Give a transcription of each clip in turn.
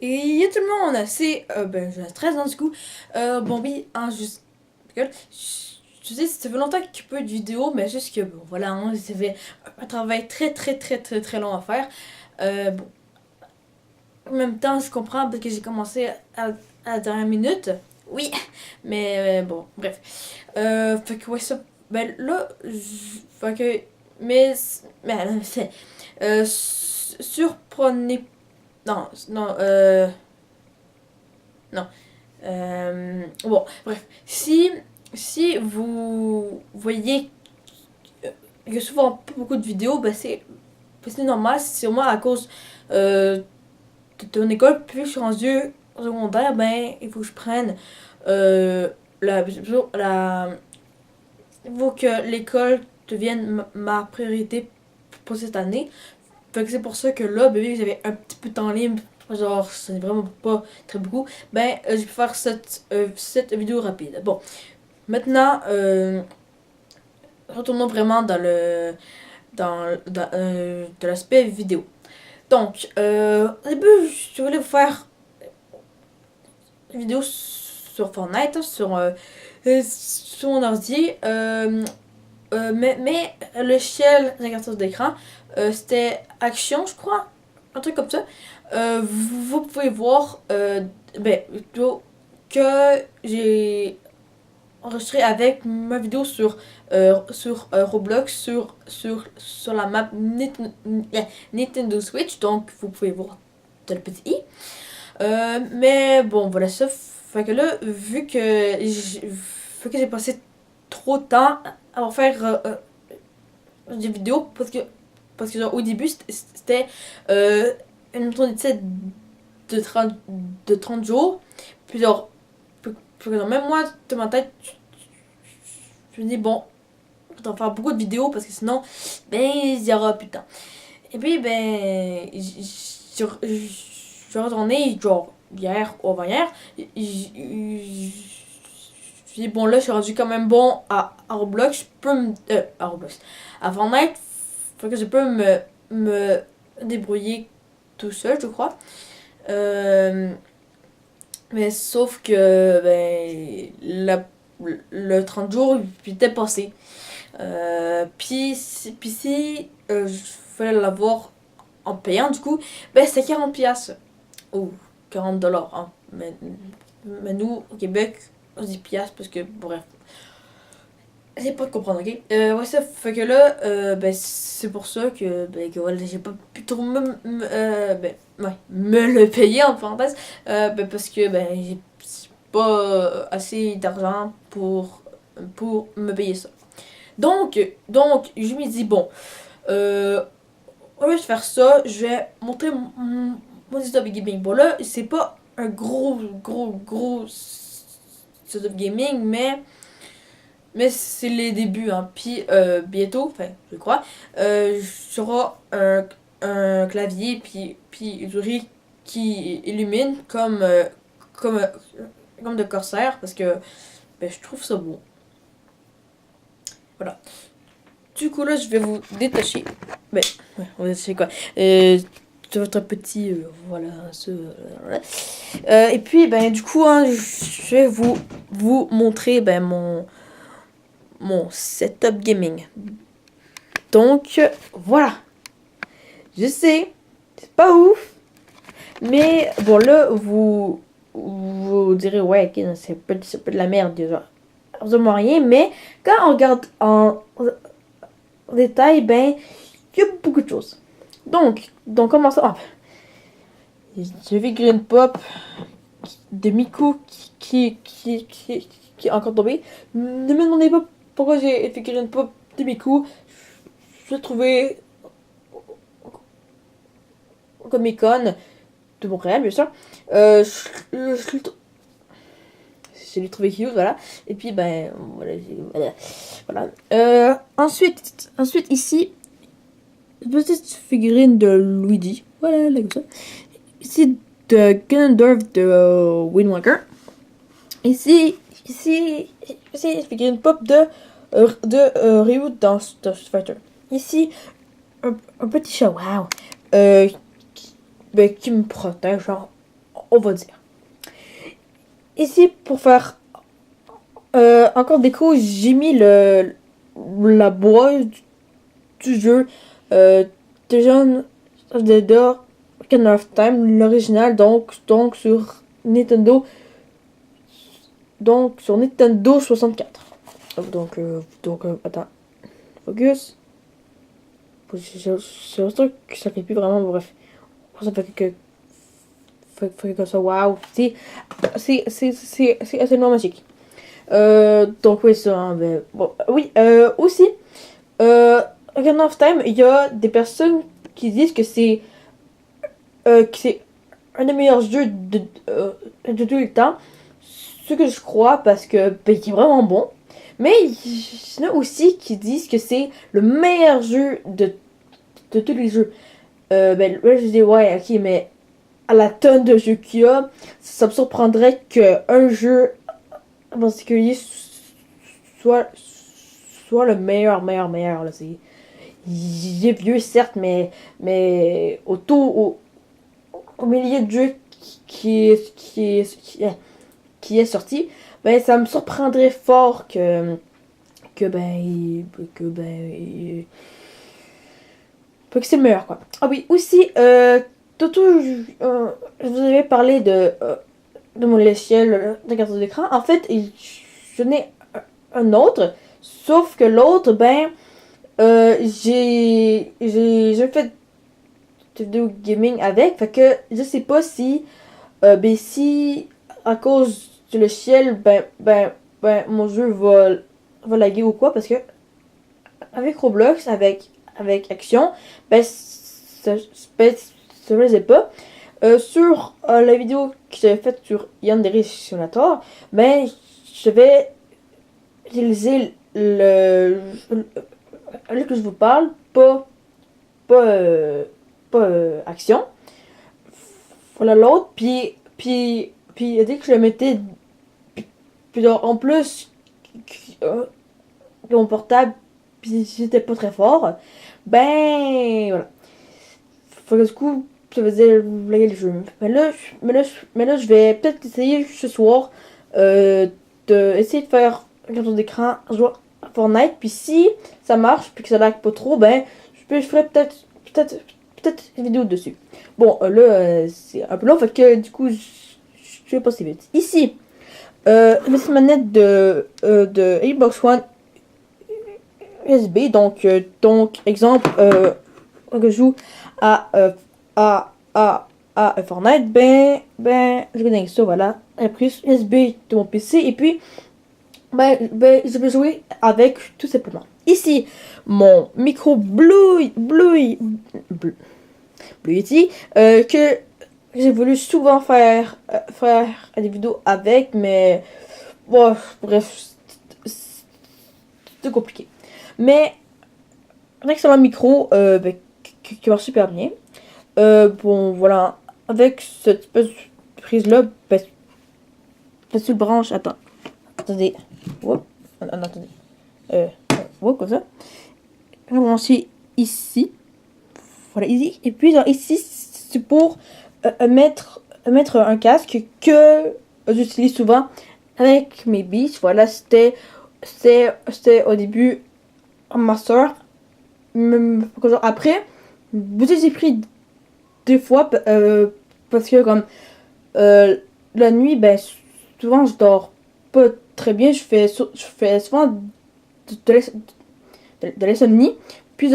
Et y a tout le monde, c'est j'ai 13 ans du coup. Bon oui, hein, je sais, ça fait longtemps qu'il peut de vidéos, mais juste que bon voilà, hein, ça fait un travail très long à faire. Bon, en même temps, je comprends parce que j'ai commencé à la dernière minute. Oui, mais bon, bref. Fait que ouais, ça. Ben là, fait que. Mais c'est. Surprenez. Non, non, non. Bon, bref. Si vous voyez que souvent pas beaucoup de vidéos, ben c'est normal. C'est sûrement à cause euh, de ton école. Puis je suis rendu au secondaire, ben il faut que je prenne la. Il faut que l'école devienne ma priorité pour cette année. Fait que c'est pour ça que là, bébé, vu que j'avais un petit peu de temps libre, genre, c'est vraiment pas très beaucoup, ben, je vais faire cette vidéo rapide. Bon, maintenant, retournons vraiment de l'aspect vidéo. Donc, au début, je voulais vous faire une vidéo sur Fortnite, sur mon ordi, mais le shell d'un capture d'écran, c'était Action, je crois, un truc comme ça. Vous pouvez voir plutôt que j'ai enregistré avec ma vidéo sur Roblox, sur la map Nintendo Switch, donc vous pouvez voir le petit i. Mais bon, voilà ça. Fait que là, vu que j'ai passé trop de temps à faire des vidéos, parce que genre, au début, c'était une méthode de 30 jours. Puis genre, même moi, de ma tête, je me dis, bon, je dois faire beaucoup de vidéos parce que sinon, ben, il y aura plus de temps. Et puis, ben, je suis retourné, genre, hier ou avant-hier. Je dis, bon, là, je suis rendu quand même bon à Roblox. Je peux me. À Roblox. À Fortnite, faut que je peux me débrouiller tout seul, je crois. Euh, mais sauf que, ben, le 30 jours, il était passé. Puis si je fallait l'avoir en payant, du coup, ben c'est 40 piastres. Ou 40 dollars. Hein. Mais nous, au Québec, on dit piastres parce que, bref. C'est pas de comprendre, ok? Ouais, ça fait que là, ben, c'est pour ça que voilà, j'ai pas pu trop me le payer en parenthèse. Ben, parce que, ben, j'ai pas assez d'argent pour me payer ça. Donc, je me dis, bon, au lieu de faire ça, je vais montrer mon setup gaming. Bon, là, c'est pas un gros setup gaming, mais c'est les débuts. Hein. Puis, bientôt, enfin, je crois, j'aurai un clavier, puis une souris qui illumine comme, euh, comme de Corsair, parce que ben, je trouve ça beau. Voilà. Du coup, là, je vais vous détacher. Ben, ouais, on va détacher quoi de votre petit. Voilà. Et puis, ben, du coup, hein, je vais vous montrer ben, mon setup gaming. Donc, voilà. Je sais, c'est pas ouf. Mais bon, là, vous direz, ouais, ok, c'est pas de la merde, déjà. Absolument rien. Mais quand on regarde en détail, ben, il y a beaucoup de choses. Donc commençons. Ah, j'ai vu Green Pop de Miku qui est encore tombé. Ne me demandez pas pourquoi j'ai fait Green Pop de Miku. Je l'ai trouvé au Comic Con de Montréal, bien sûr. Je l'ai trouvé cute, voilà. Et puis, ben, voilà. Ensuite, ici, une petite figurine de Luigi. Voilà, là, comme ça. Ici, de Ganondorf de Wind Waker. Ici, une figurine pop de Ryu dans Street Fighter. Ici, un petit chat, wow. Ben, qui me protège, genre, on va dire. Ici, pour faire encore déco, j'ai mis la boîte du jeu The Legend of Zelda Ocarina of Time, l'original, donc sur Nintendo, sur Nintendo 64. Attends, focus. J'ai l'impression que ça fait plus vraiment, bref. Ça fait que ça, waouh. C'est absolument magique. Donc oui, ça, hein, ben, bon, oui, aussi, Ocarina of Time, il y a des personnes qui disent que c'est un des meilleurs jeux de tous les temps. Ce que je crois, parce que ben, il est vraiment bon. Mais il y en a aussi qui disent que c'est le meilleur jeu de tous les jeux. Ben là je dis ouais, ok, mais à la tonne de jeux qu'il y a, ça me surprendrait qu'un jeu en particulier soit le meilleur là. Il est vieux certes, mais au milieu de jeu qui est sorti, ben ça me surprendrait fort que ben que ben que c'est le meilleur quoi. Ah oui, aussi Toto, je vous avais parlé de mon logiciel de carte d'écran. En fait, j'en ai un autre, sauf que l'autre, ben j'ai fait de vidéo gaming avec, fait que je sais pas ben si à cause du logiciel, ben mon jeu va laguer ou quoi, parce que avec Roblox, avec Action, ben ça faisait pas. Sur la vidéo que j'avais faite sur Yandere Simulator, ben j'avais utilisé le que je vous parle, pas, Action. Voilà l'autre, puis dès que je le mettais, puis en plus, mon portable, puis j'étais pas très fort, ben voilà. Faut que du coup, ça faisait laguer le jeu. Mais là, je vais peut-être essayer ce soir essayer de faire un capture d'écran, jouer à Fortnite, puis si ça marche, puis que ça lag pas trop, ben je ferai peut-être une vidéo dessus. Bon, là, c'est un peu long, fait que du coup, je vais passer vite. Ici, une petite manette de Xbox One USB, donc exemple, quand je joue à, à, à, à Fortnite, je connecte ça, voilà, la prise USB de mon PC, et puis, je vais jouer avec tout simplement. Ici, mon micro Blue Yeti, que j'ai voulu souvent faire des vidéos avec, mais bon, bref, c'est compliqué. Mais un excellent micro qui marche super bien. Bon, voilà, avec cette petite prise là, tu le branches. Attendez. Hop, attendez. Hop, comme ça. Je vais brancher ici. Voilà, ici. Et puis, ici, c'est pour mettre un casque que j'utilise souvent avec mes Beats. Voilà, c'était au début ma soeur. Après, j'ai pris 2 fois parce que comme la nuit, ben souvent je dors pas très bien. Je fais souvent de l'insomnie. Puis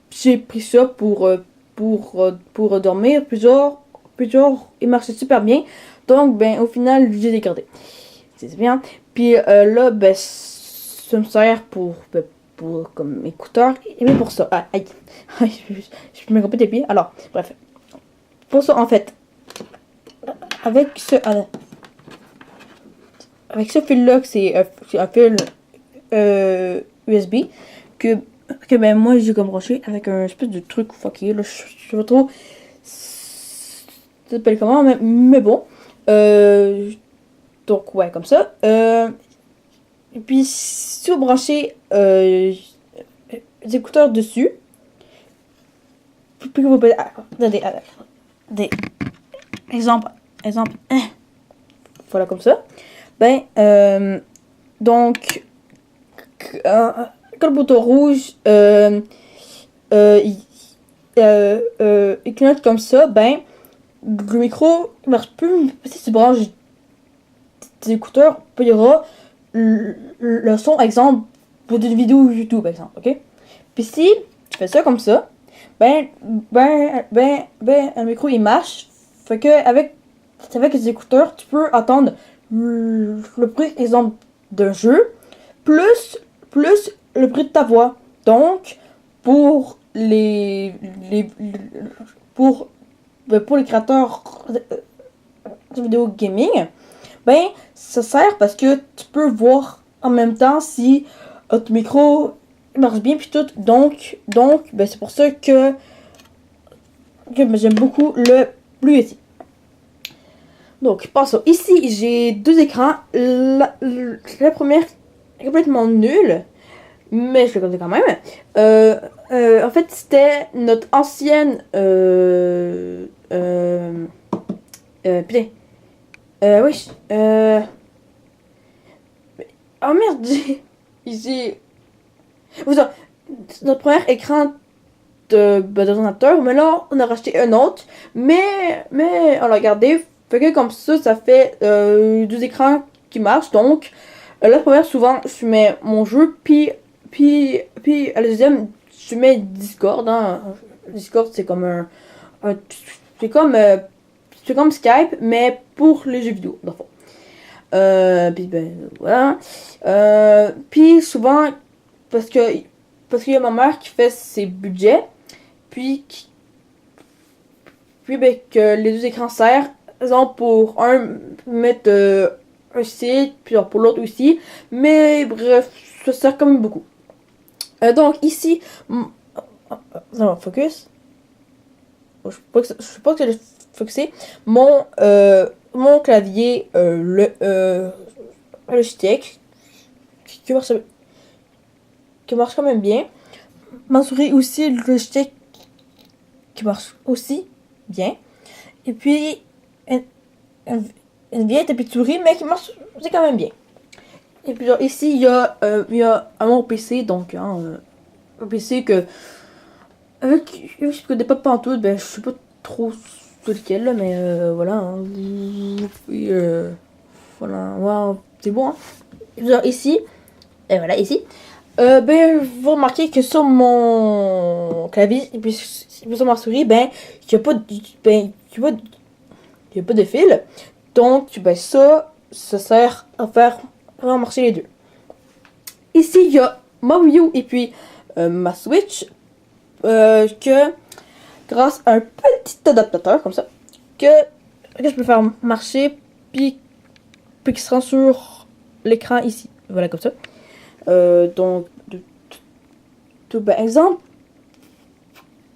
j'ai pris ça pour dormir. Plusieurs, il marchait super bien. Donc, ben, au final, j'ai gardé. C'est bien. Puis là, ben, ça me sert pour comme écouteur. Et même pour ça. Aïe. Je me répète les pieds. Alors, bref. Pour ça, en fait, avec ce fil-là, c'est un fil USB que ben moi j'ai comme branché avec un espèce de truc fucké là, je sais pas trop ça s'appelle comment, mais bon donc ouais, comme ça et puis si vous branchez les écouteurs dessus puis que vous pouvez attendez exemple, voilà comme ça. Ben, donc, quand le bouton rouge, il clignote comme ça, ben, le micro ne marche plus. Si tu branches tes écouteurs, il y aura le son, exemple, pour une vidéo YouTube, par exemple, ok? Puis si tu fais ça comme ça, le micro il marche. Fait que avec les écouteurs, tu peux entendre le bruit, exemple, d'un jeu, plus le bruit de ta voix. Donc, pour pour, pour les créateurs de vidéo gaming, ben, ça sert parce que tu peux voir en même temps si ton micro marche bien puis tout. Donc, ben, c'est pour ça que j'aime beaucoup le Blue Yeti. Donc, passons. Ici, j'ai deux écrans. La première est complètement nulle, mais je l'ai compté quand même. En fait, c'était notre ancienne... putain. Oui. Oh merde, j'ai... Notre premier écran d'ordinateur, mais là, on a racheté un autre, mais on l'a gardé. Fait que comme ça fait deux écrans qui marchent. Donc, la première, souvent, je mets mon jeu, puis à la deuxième, je mets Discord. Hein. Discord, c'est comme c'est comme Skype, mais pour les jeux vidéo, dans le fond. Puis ben, voilà. Puis souvent, parce qu'il y a ma mère qui fait ses budgets, puis ben, que les deux écrans servent, exemple pour un mettre un site, puis pour l'autre aussi, mais bref, ça sert quand même beaucoup. Donc ici, non, focus. Je sais pas que je focuser. Mon clavier, le stick, qui marche quand même bien. Ma souris aussi, le stick qui marche aussi bien. Et puis, une vieille tapis de souris, mais qui marche aussi quand même bien. Et puis, genre, ici, il y a mon PC, donc, un PC que, je ne connais pas pantoute, ben, je sais pas trop sur lequel, là, mais voilà. Hein, puis, voilà, wow, c'est bon. Hein. Genre, ici, et voilà, ici. Ben, vous remarquez que sur mon clavier et puis sur ma souris, ben, il n'y a pas de fil. Donc, ben, ça sert à faire marcher les deux. Ici, il y a ma Wii U et puis ma Switch, que grâce à un petit adaptateur comme ça, que je peux faire marcher, puis qui se rend sur l'écran ici. Voilà, comme ça. Donc, par exemple,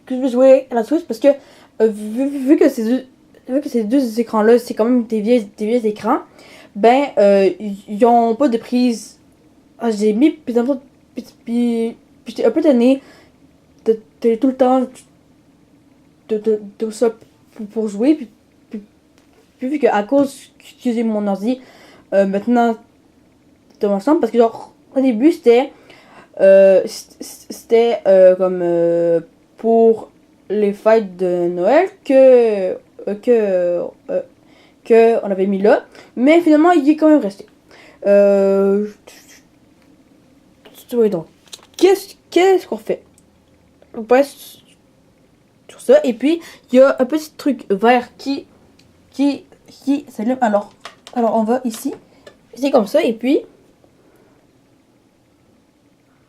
que je vais jouer à la Switch parce que vu que ces deux écrans-là, c'est quand même des vieux écrans, ben, ils ont pas de prise HDMI, puis j'étais un peu tanné de tout le temps de ça pour jouer, puis vu qu'à cause que mon ordi, maintenant, de mon ensemble, parce que genre, au début, c'était comme pour les fêtes de Noël que on avait mis là, mais finalement il est quand même resté. Donc qu'est-ce qu'on fait? On passe sur ça, et puis il y a un petit truc vert qui s'allume. Alors on va ici, c'est comme ça, et puis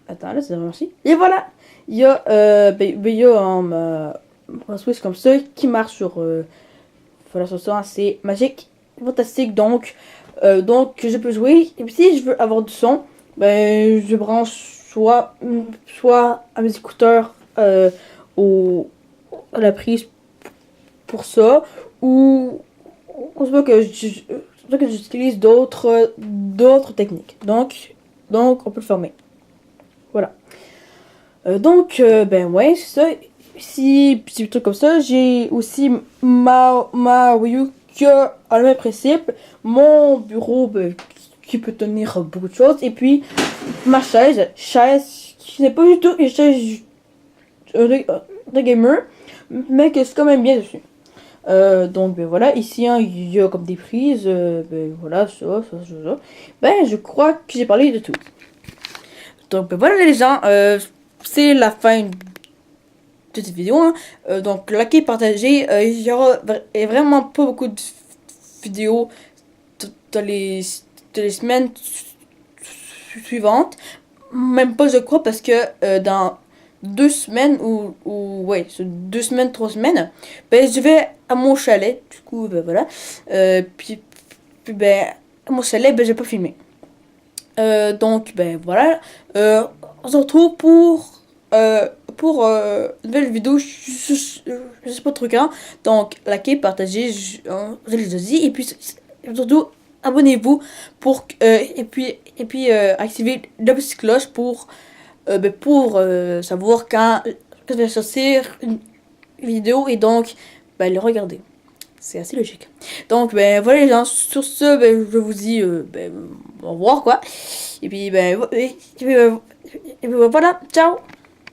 attends, là, c'est remercié. Et voilà! Il y a, un Switch comme ça qui marche sur. Voilà, sur ça, c'est magique, fantastique. Donc, je peux jouer. Et puis, si je veux avoir du son, ben, je branche soit à mes écouteurs à la prise pour ça, ou on se voit que j'utilise d'autres techniques. Donc, on peut le fermer. Voilà. Ben ouais, c'est ça. si petit truc comme ça, j'ai aussi ma Wii U qui a le même principe. Mon bureau ben, qui peut tenir beaucoup de choses. Et puis ma chaise qui n'est pas du tout une chaise de gamer, mais qui est quand même bien dessus. Donc ben voilà, ici hein, il y a comme des prises, ben voilà, ça. Ben je crois que j'ai parlé de tout. Donc ben voilà les gens, c'est la fin de cette vidéo. Hein. Donc likez, partagez, il y aura vraiment pas beaucoup de vidéos dans les semaines suivantes. Même pas je crois parce que dans 2 semaines ouais, 2 semaines, 3 semaines, ben je vais à mon chalet, du coup ben voilà, puis ben à mon chalet ben je peux filmer. Donc ben voilà, on se retrouve pour une nouvelle vidéo, je sais pas trop quand, donc likez, partagez, je les ai dit, et puis surtout abonnez-vous pour et puis activez la petite cloche pour savoir quand je vais sortir une vidéo et donc le regarder. C'est assez logique. Donc ben voilà les gens, sur ce je vous dis au revoir quoi. Et puis voilà, ciao.